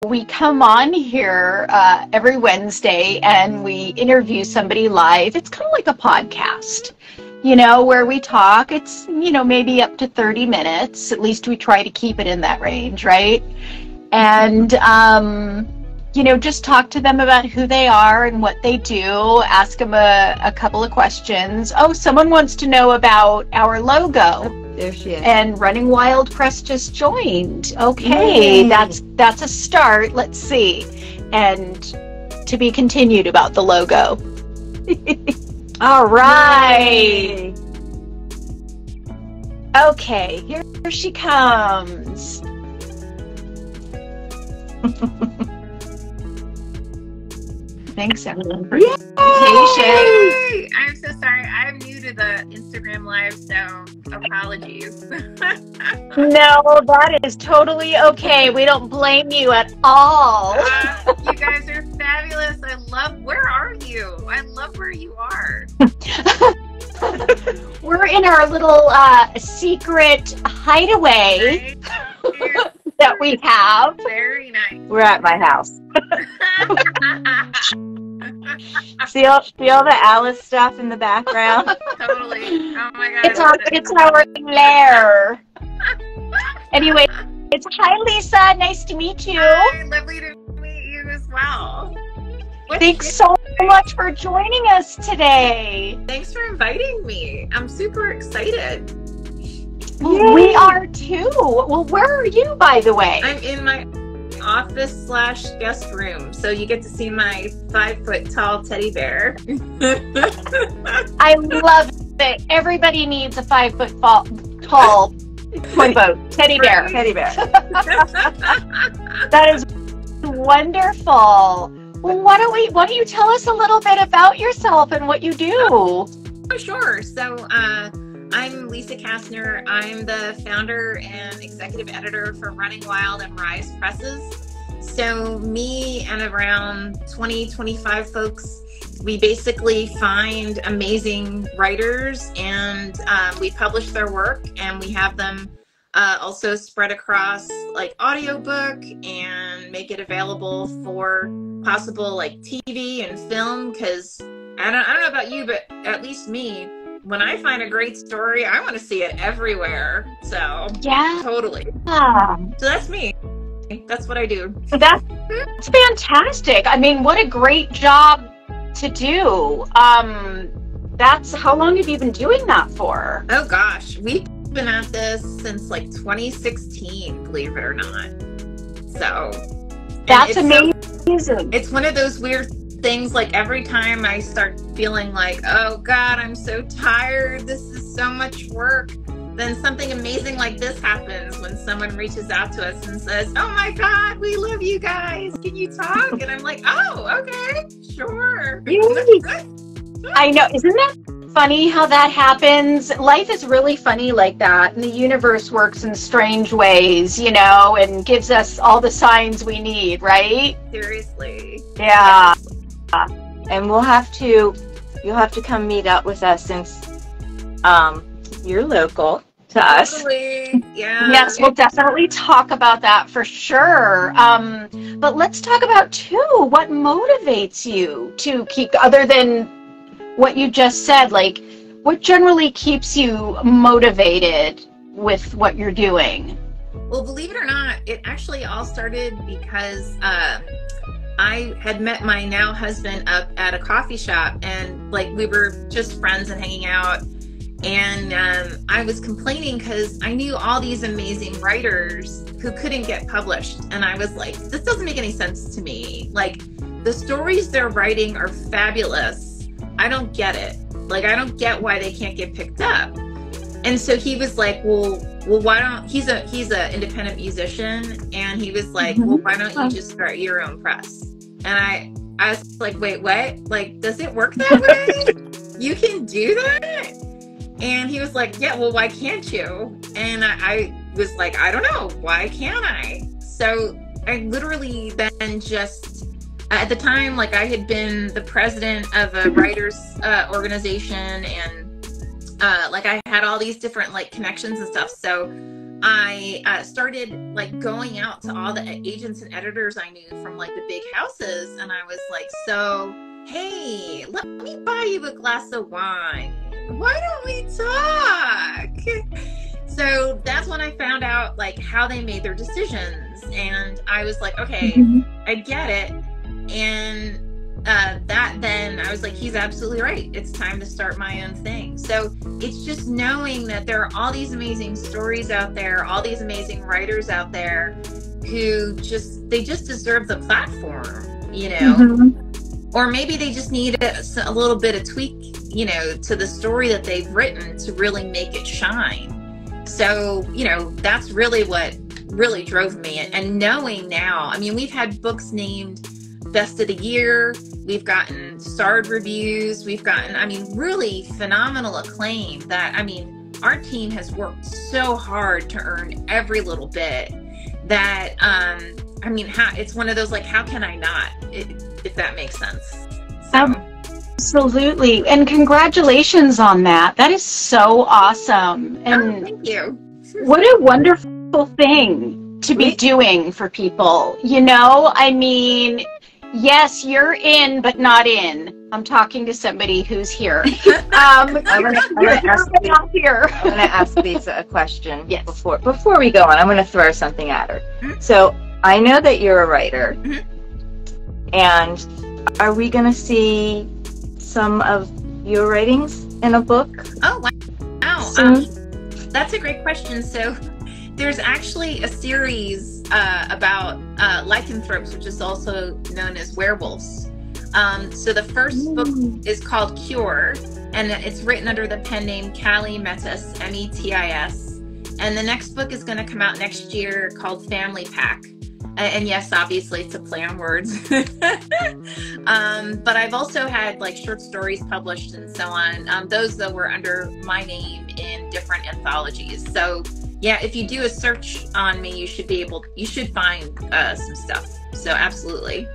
we come on here every Wednesday and we interview somebody live. It's kind of like a podcast, where we talk. It's, maybe up to 30 minutes. At least we try to keep it in that range, right? And, just talk to them about who they are and what they do. Ask them a couple of questions. Oh, someone wants to know about our logo. There she is. And Running Wild Press just joined. Okay, Yay. that's a start. Let's see. And to be continued about the logo. All right. Yay. Okay, here she comes. Thanks, everyone, for your Hey, I'm so sorry. I'm new to the Instagram Live, so apologies. No, that is totally okay. We don't blame you at all. You guys are fabulous. Where are you? I love where you are. We're in our little secret hideaway that we have. Very nice. We're at my house. See all the Alice stuff in the background? Totally. Oh my God. It's our lair. Anyway, hi Lisa. Nice to meet you. Hi, lovely to meet you as well. Thanks so much for joining us today. Thanks for inviting me. I'm super excited. Well, we are too. Well, where are you, by the way? I'm in my office/guest room, so you get to see my 5-foot-tall teddy bear. I love it. Everybody needs a 5-foot-tall teddy bear. Right? Teddy bear. That is wonderful. Well, why don't you tell us a little bit about yourself and what you do? Oh, sure. So I'm Lisa Kastner. I'm the founder and executive editor for Running Wild and Rise Presses. So me and around 20-25 folks, we basically find amazing writers and we publish their work, and we have them also spread across like audiobook and make it available for possible like TV and film, because I don't know about you, but at least me, when I find a great story, I want to see it everywhere. So Yeah. totally. So that's me. That's what I do. That's fantastic. I mean, what a great job to do. That's how long have you been doing that for? Oh gosh, we've been at this since like 2016, believe it or not. So That's and amazing. it's one of those weird things, like every time I start feeling like, oh God, I'm so tired, this is so much work, then something amazing like this happens when someone reaches out to us and says, oh my God, we love you guys, can you talk? And I'm like, oh, okay, sure. I know. Isn't that funny how that happens? Life is really funny like that, and the universe works in strange ways, and gives us all the signs we need, right? Seriously. Yeah. And you'll have to come meet up with us since you're local to us. Totally. Yeah. Yes, we'll definitely talk about that for sure. But let's talk about too, what motivates you to keep, other than what you just said, like what generally keeps you motivated with what you're doing? Well, believe it or not, it actually all started because I had met my now husband up at a coffee shop, and like we were just friends and hanging out, and I was complaining because I knew all these amazing writers who couldn't get published, and I was like, this doesn't make any sense to me. Like, the stories they're writing are fabulous. I don't get it. Like, I don't get why they can't get picked up. And so he was like, well, why don't, he's a independent musician, and he was like, well, why don't you just start your own press? And I was like, wait, what? Like, does it work that way? You can do that? And he was like, yeah, well, why can't you? And I was like, I don't know, why can't I? So I literally then just, at the time, like, I had been the president of a writers organization, and like I had all these different like connections and stuff. So I started like going out to all the agents and editors I knew from like the big houses, and I was like, so hey, let me buy you a glass of wine. Why don't we talk? So that's when I found out like how they made their decisions, and I was like, okay, I get it. And then I was like, he's absolutely right. It's time to start my own thing. So it's just knowing that there are all these amazing stories out there, all these amazing writers out there who just deserve the platform, you know, or maybe they just need a little bit of tweak, you know, to the story that they've written to really make it shine. So, you know, that's really what really drove me. And knowing now, I mean, we've had books named Best of the Year. We've gotten starred reviews. We've gotten, I mean, really phenomenal acclaim that, I mean, our team has worked so hard to earn every little bit that, I mean, it's one of those, like, how can I not, if that makes sense. So. Absolutely. And congratulations on that. That is so awesome. And thank you. What a wonderful thing to be doing for people. You know, I mean, yes, you're in, but not in. I'm talking to somebody who's here. I'm going to ask Lisa a question. Yes. Before we go on, I'm going to throw something at her. So I know that you're a writer, and are we going to see some of your writings in a book? Oh, wow. That's a great question. So there's actually a series about lycanthropes, which is also known as werewolves. So the first book is called Cure, and it's written under the pen name Callie Metis, Metis. And the next book is going to come out next year called Family Pack. And yes, obviously it's a play on words. But I've also had like short stories published and so on. Those though were under my name in different anthologies. So yeah, if you do a search on me, you should find some stuff. So absolutely.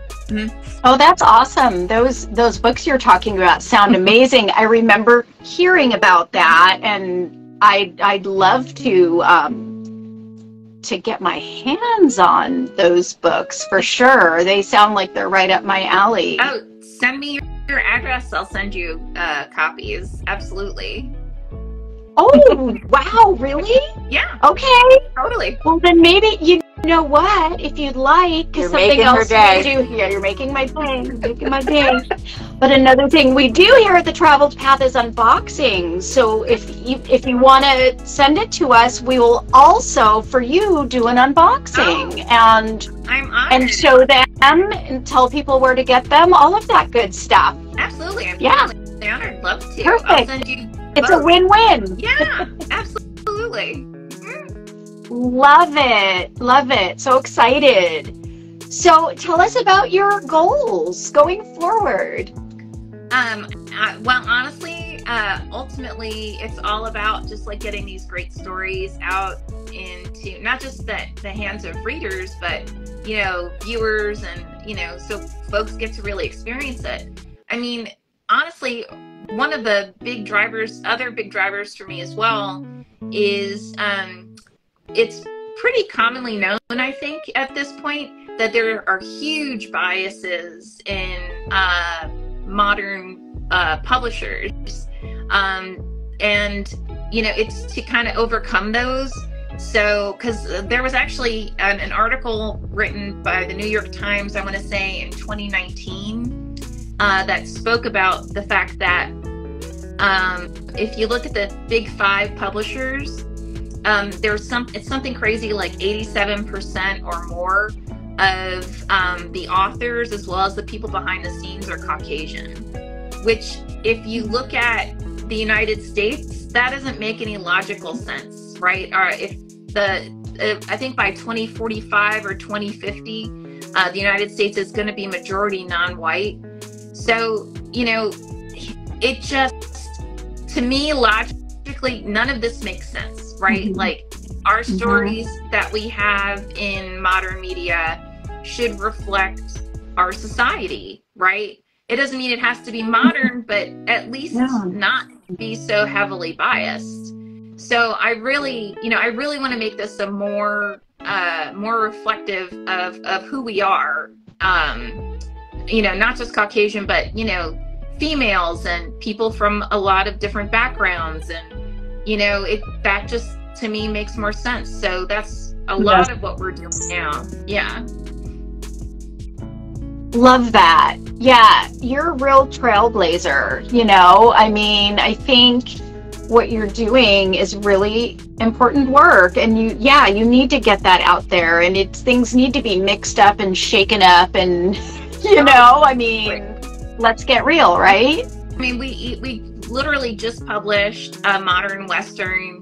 Oh, that's awesome. Those books you're talking about sound amazing. I remember hearing about that, and I'd love to get my hands on those books for sure. They sound like they're right up my alley. Oh, send me your address. I'll send you copies. Absolutely. Oh, wow, really? Yeah. Okay. Totally. Well, then maybe, you know what, if you'd like, because something else we do here, you're making my day, But another thing we do here at the Traveled Path is unboxing. So if you want to send it to us, we will also, for you, do an unboxing and show them and tell people where to get them, all of that good stuff. Absolutely. I'm totally honored. Love to. Perfect. I'll send you It's a win-win. Yeah, absolutely. Love it. So excited. So tell us about your goals going forward. Well, honestly, ultimately, it's all about just like getting these great stories out into not just the hands of readers, but, you know, viewers, and, you know, so folks get to really experience it. I mean, honestly, one of the other big drivers for me as well is it's pretty commonly known, I think, at this point, that there are huge biases in modern publishers. And, you know, it's to kind of overcome those. So, because there was actually an article written by the New York Times, I want to say in 2019, that spoke about the fact that if you look at the big 5 publishers, it's something crazy like 87% or more of the authors, as well as the people behind the scenes, are Caucasian. Which, if you look at the United States, that doesn't make any logical sense, right? Or I think by 2045 or 2050, the United States is going to be majority non-white. So, you know, it just, to me, logically, none of this makes sense, right? Like, our stories that we have in modern media should reflect our society, right? It doesn't mean it has to be modern, but at least not be so heavily biased. So I really, I really want to make this a more reflective of who we are. Not just Caucasian, but females and people from a lot of different backgrounds, and that just to me makes more sense. So that's a lot of what we're doing now. Yeah. Love that. Yeah, you're a real trailblazer, I mean, I think what you're doing is really important work, and you need to get that out there, and things need to be mixed up and shaken up, and I mean, let's get real, right? I mean, we literally just published a modern Western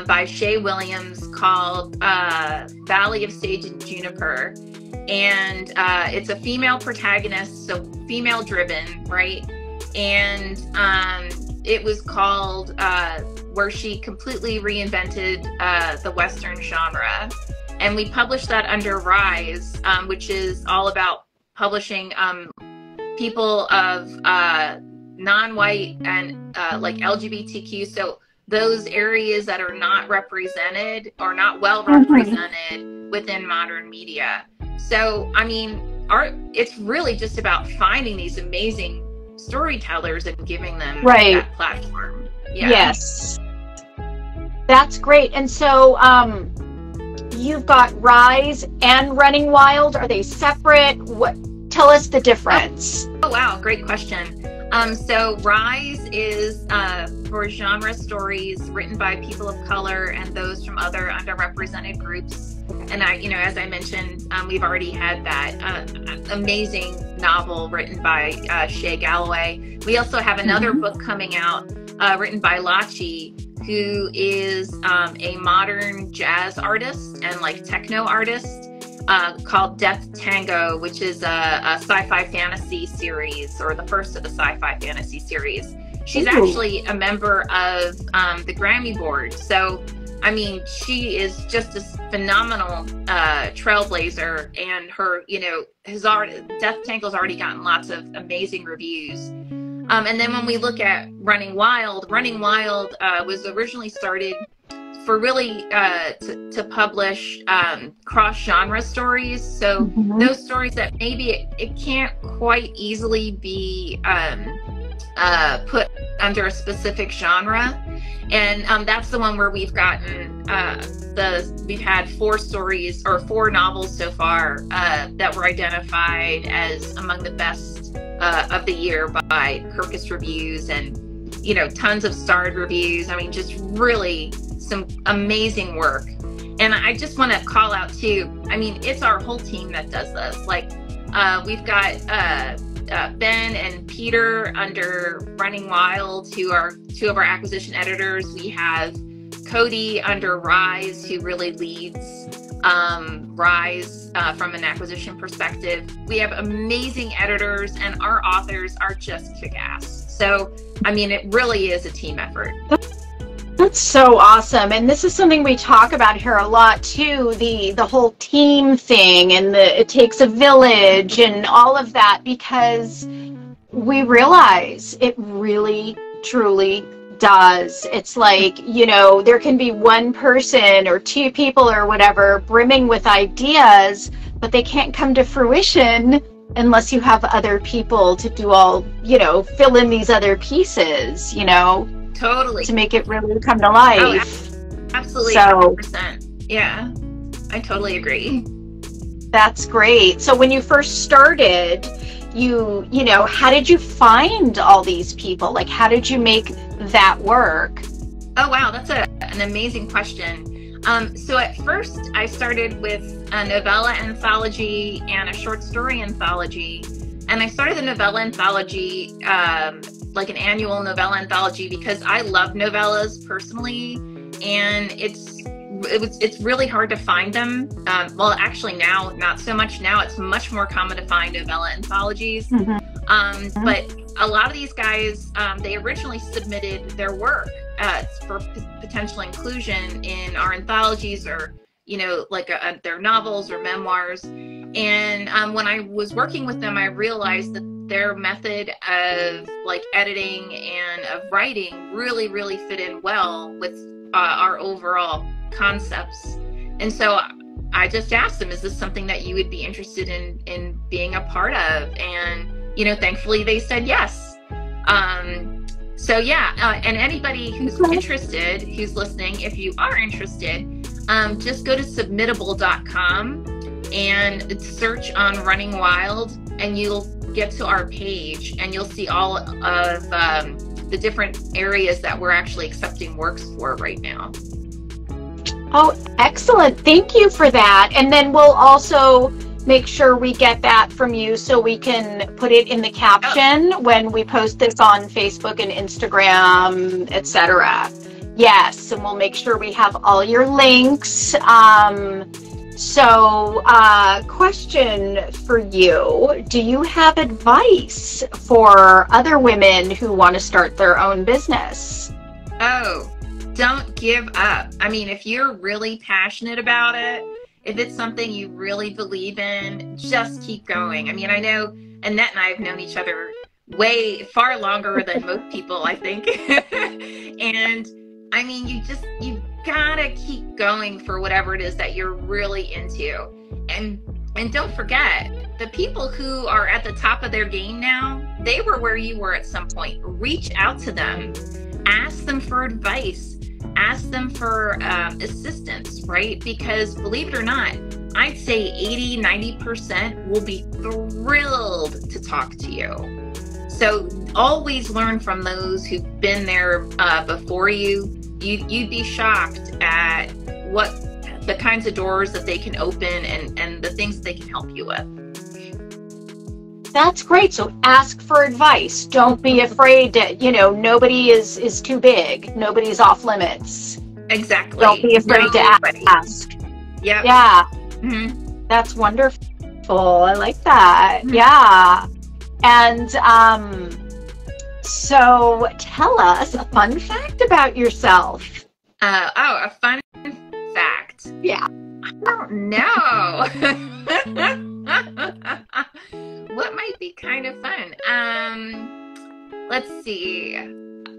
by Shay Williams called Valley of Sage and Juniper. And it's a female protagonist, so female driven, right? And it was called where she completely reinvented the Western genre. And we published that under Rise, which is all about publishing people of non-white and like LGBTQ. So those areas that are not represented or not well represented within modern media. So, I mean, it's really just about finding these amazing storytellers and giving them that platform. Yeah. Yes. That's great. And so you've got Rise and Running Wild. Are they separate? Tell us the difference. Oh wow, great question. So Rise is for genre stories written by people of color and those from other underrepresented groups. And as I mentioned, we've already had that amazing novel written by Shay Galloway. We also have another book coming out written by Lachi, who is a modern jazz artist and like techno artist. Called Death Tango, which is a sci-fi fantasy series, or the first of the sci-fi fantasy series. She's actually a member of the Grammy board. So, I mean, she is just a phenomenal trailblazer, and her, Death Tango's already gotten lots of amazing reviews. And then when we look at Running Wild was originally started for really to publish cross-genre stories. So those stories that maybe it can't quite easily be put under a specific genre. And that's the one where we've gotten we've had 4 stories or 4 novels so far that were identified as among the best of the year by Kirkus Reviews, and tons of starred reviews. I mean, just really some amazing work. And I just want to call out too, I mean, it's our whole team that does this. Like we've got Ben and Peter under Running Wild, who are 2 of our acquisition editors. We have Cody under Rise, who really leads Rise from an acquisition perspective. We have amazing editors, and our authors are just kick-ass. So, I mean, it really is a team effort. That's so awesome. And this is something we talk about here a lot too, the whole team thing, and it takes a village and all of that, because we realize it really, truly does. It's like, there can be one person or 2 people or whatever brimming with ideas, but they can't come to fruition unless you have other people to do all, fill in these other pieces, Totally. to make it really come to life. Oh, absolutely. So, 100%. Yeah, I totally agree. That's great. So when you first started, how did you find all these people? Like, how did you make that work? Oh, wow. That's an amazing question. So at first I started with a novella anthology and a short story anthology. And I started the novella anthology, like an annual novella anthology, because I love novellas personally, and it's really hard to find them. Well, actually now, not so much now. It's much more common to find novella anthologies. But a lot of these guys, they originally submitted their work for potential inclusion in our anthologies, or like their novels or memoirs. And when I was working with them, I realized that their method of like editing and of writing really, really fit in well with our overall concepts. And so I just asked them, is this something that you would be interested in being a part of? And, you know, thankfully they said yes. So yeah, and anybody who's interested, who's listening, if you are interested, just go to submittable.com and search on Running Wild, and you'll get to our page, and you'll see all of the different areas that we're actually accepting works for right now. Oh, excellent. Thank you for that. And then we'll also make sure we get that from you so we can put it in the caption when we post this on Facebook and Instagram, etc. Yes, and we'll make sure we have all your links. Question for you. Do you have advice for other women who want to start their own business? Oh, don't give up. I mean, if you're really passionate about it, if it's something you really believe in, just keep going. I mean, I know Annette and I have known each other far longer than most people, I think. And I mean, you gotta keep going for whatever it is that you're really into. And don't forget, the people who are at the top of their game now, they were where you were at some point. Reach out to them, ask them for advice, ask them for assistance, right? Because believe it or not, I'd say 80-90% will be thrilled to talk to you. So always learn from those who've been there before you. You'd be shocked at what the kinds of doors that they can open and the things that they can help you with. That's great. So ask for advice. Don't be afraid to, nobody is too big. Nobody's off limits. Exactly. Don't be afraid to ask. Yep. Yeah. Mm-hmm. That's wonderful. I like that. Mm-hmm. Yeah. And so tell us a fun fact about yourself. A fun fact. Yeah. I don't know. What might be kind of fun? Let's see.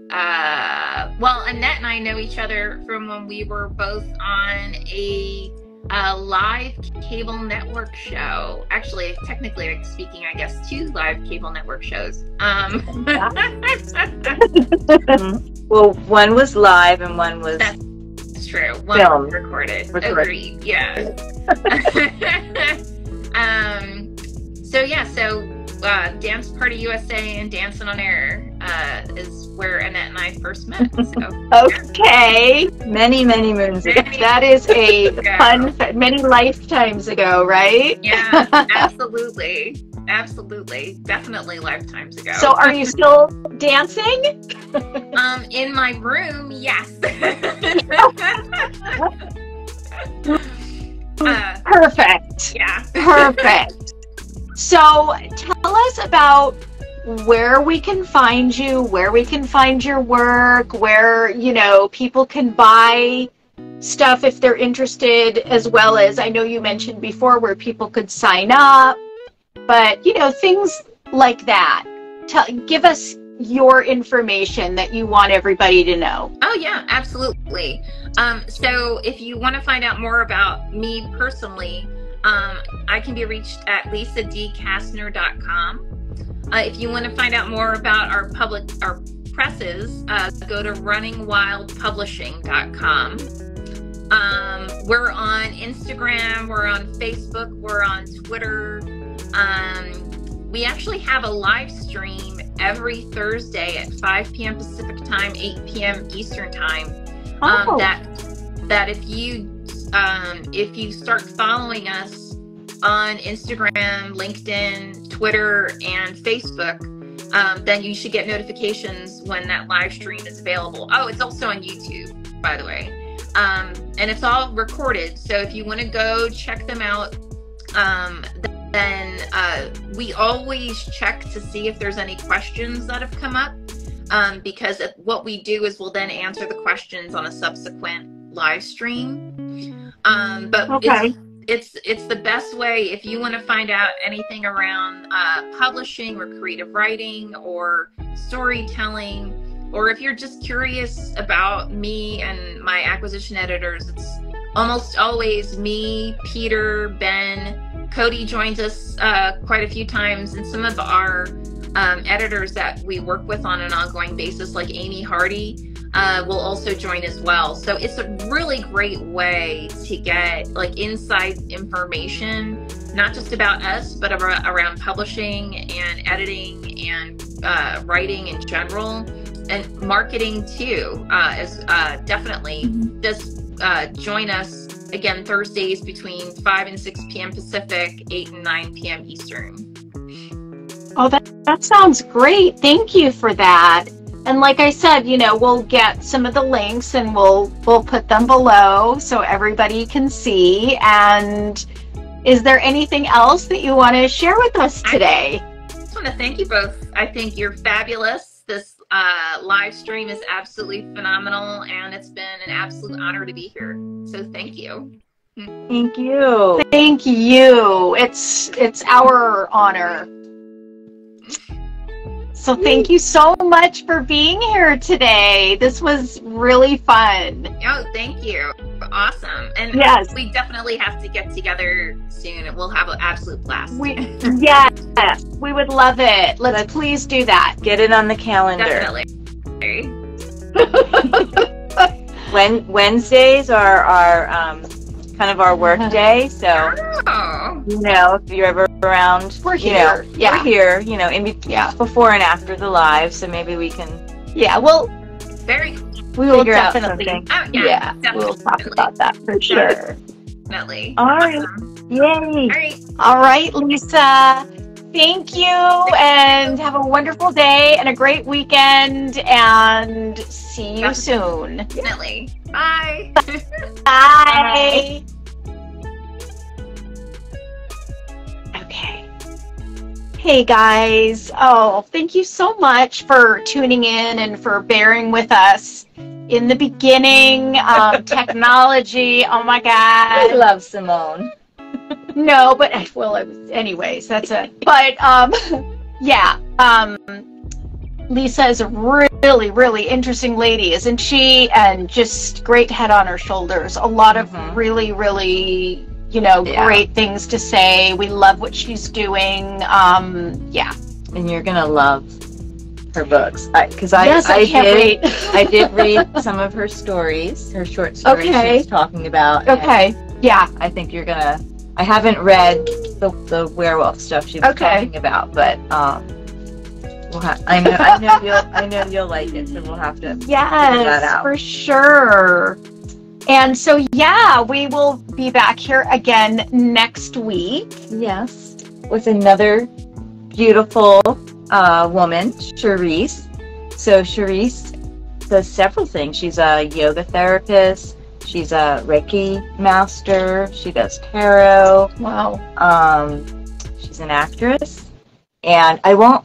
Well, Annette and I know each other from when we were both on a live cable network show. Actually, technically speaking, I guess 2 live cable network shows. Well, one was live and one was... That's true. One film. was recorded. Agreed. Yeah. So Dance Party USA and Dancing on Air is where Annette and I first met. So okay. Many moons ago. That is a fun, many lifetimes ago, right? Yeah, absolutely. Absolutely. Definitely lifetimes ago. So are you still dancing? In my room, yes. Perfect. Yeah. Perfect. So tell us about where we can find you, where we can find your work, where, people can buy stuff if they're interested, as well as, I know you mentioned before, where people could sign up, but, things like that. Give us your information that you want everybody to know. Oh, yeah, absolutely. So if you want to find out more about me personally, I can be reached at lisadkastner.com. If you want to find out more about our presses, go to runningwildpublishing.com. We're on Instagram, we're on Facebook, we're on Twitter. We actually have a live stream every Thursday at 5 p.m. Pacific time, 8 p.m. Eastern time. That if you start following us on Instagram, LinkedIn, Twitter, and Facebook, then you should get notifications when that live stream is available. Oh, it's also on YouTube, by the way. And it's all recorded, so if you want to go check them out, then we always check to see if there's any questions that have come up, because what we do is we'll then answer the questions on a subsequent live stream. But okay. It's the best way if you want to find out anything around publishing or creative writing or storytelling. or if you're just curious about me and my acquisition editors, it's almost always me, Peter, Ben. Cody joins us quite a few times, and some of our editors that we work with on an ongoing basis, like Amy Hardy, will also join as well. So it's a really great way to get like inside information, not just about us, but around publishing and editing and writing in general, and marketing too. Is definitely just join us again Thursdays between 5 and 6 p.m. Pacific, 8 and 9 p.m. Eastern. Oh, that sounds great. Thank you for that. And like I said, you know, we'll get some of the links and we'll put them below so everybody can see. And is there anything else that you want to share with us today? I just want to thank you both. I think you're fabulous. This live stream is absolutely phenomenal, and it's been an absolute honor to be here. So thank you. Thank you. Thank you. It's our honor. So thank you so much for being here today. This was really fun. Oh, thank you. Awesome. And yes, we definitely have to get together soon, and we'll have an absolute blast. Yes, we would love it. Let's please do that. Get it on the calendar. Definitely. Wednesdays are our kind of our work day, so you know, if you're ever around, we're here. We're here, you know, before and after the live, so maybe we can we will definitely definitely. We'll talk about that for sure. Definitely. All right. Yay. All right, Lisa. Thank you, and have a wonderful day and a great weekend, and see you soon. Definitely. Bye. Bye. Okay. Hey guys. Oh, thank you so much for tuning in and for bearing with us in the beginning. Technology. Oh my God. I love Simone. No, but well, it was, anyways, that's it. But yeah, Lisa is a really, really interesting lady, isn't she? And just great head on her shoulders. A lot of really, really, you know, great things to say. We love what she's doing. Yeah. And you're gonna love her books, because I did read some of her stories, her short stories she's talking about. Okay. Yeah. I think you're gonna. I haven't read the werewolf stuff she was talking about, but I know you'll like it, so we'll have to figure that out. For sure. And so we will be back here again next week. Yes, with another beautiful woman, Charisse. So Charisse does several things. She's a yoga therapist. She's a Reiki master. She does tarot. Wow. She's an actress. And we'll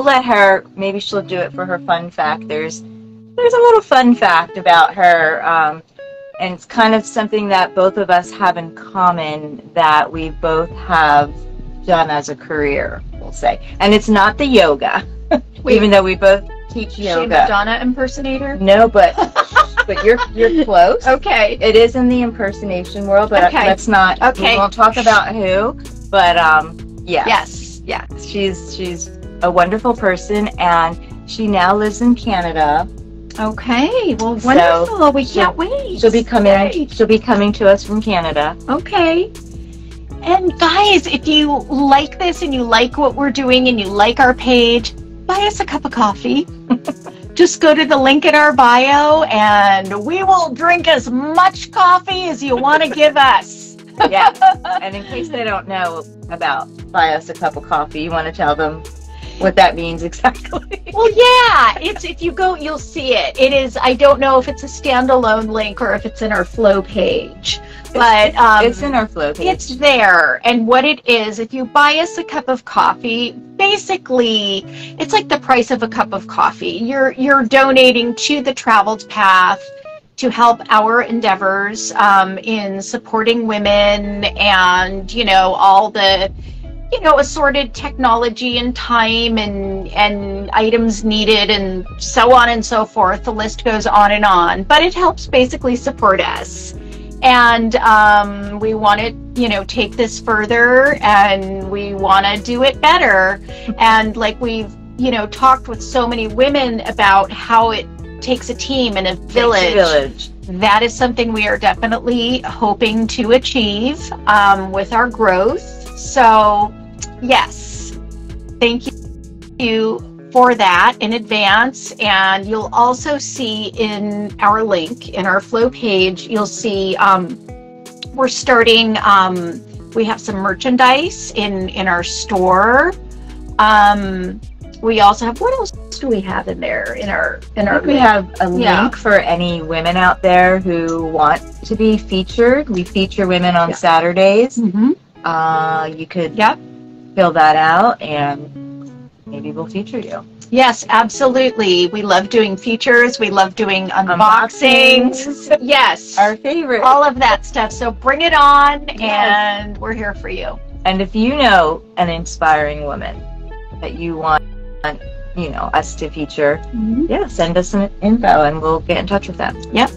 let her, maybe she'll do it for her fun fact. There's a little fun fact about her. And it's kind of something that both of us have in common that we both have done as a career, we'll say. And it's not the yoga, even though we both teach yoga. Is she a Madonna impersonator? No, but you're close. Okay. It is in the impersonation world, but let's not. Okay. We won't talk about who, but Yes. She's a wonderful person, and she now lives in Canada. Okay. Well, wonderful. We can't wait. She'll be coming. She'll be coming to us from Canada. Okay. And guys, if you like this and you like what we're doing and you like our page, buy us a cup of coffee. Just go to the link in our bio and we will drink as much coffee as you want to give us. Yeah. And in case they don't know about buy us a cup of coffee, you want to tell them what that means exactly. Well, yeah, it's, if you go, you'll see it. It is, I don't know if it's a standalone link or if it's in our flow page, but it's in our flow page. It's there. And what it is, if you buy us a cup of coffee, basically it's like the price of a cup of coffee. You're donating to the Traveled Path to help our endeavors in supporting women and, you know, all the assorted technology and time and items needed and so on and so forth. The list goes on and on, but it helps basically support us. And we want to, take this further, and we want to do it better. And like we've, talked with so many women about how it takes a team and a village. That is something we are definitely hoping to achieve with our growth. So, yes, thank you for that in advance. And you'll also see in our link, in our flow page, you'll see we're starting, we have some merchandise in our store. We also have, what else do we have in there in our we have a link for any women out there who want to be featured. We feature women on Saturdays. You could fill that out and maybe we'll feature you. Yes, absolutely. We love doing features. We love doing unboxings. Yes. Our favorite. All of that stuff. So bring it on, and we're here for you. And if you know an inspiring woman that you want, us to feature, send us some info and we'll get in touch with them. Yep.